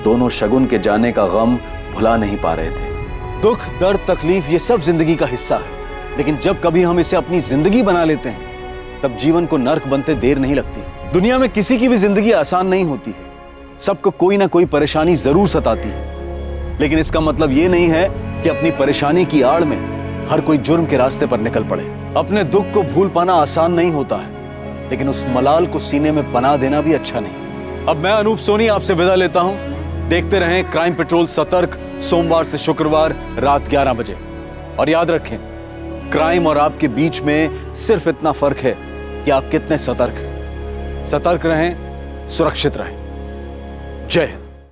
दोनों शगुन के जाने का गम भुला नहीं पा रहे थे। दुख, दर्द, तकलीफ ये सब जिंदगी का हिस्सा है, लेकिन जब कभी हम इसे अपनी जिंदगी बना लेते हैं तब जीवन को नर्क बनते देर नहीं लगती। दुनिया में किसी की भी जिंदगी आसान नहीं होती है। सबको कोई ना कोई परेशानी जरूर सताती है, लेकिन इसका मतलब ये नहीं है कि अपनी परेशानी की आड़ में हर कोई जुर्म के रास्ते पर निकल पड़े। अपने दुख को भूल पाना आसान नहीं होता है, लेकिन उस मलाल को सीने में बना देना भी अच्छा नहीं। अब मैं अनूप सोनी आपसे विदा लेता हूं। देखते रहें क्राइम पेट्रोल सतर्क, सोमवार से शुक्रवार रात 11 बजे। और याद रखें, क्राइम और आपके बीच में सिर्फ इतना फर्क है कि आप कितने सतर्क हैं। सतर्क रहें, सुरक्षित रहें। जय हिंद।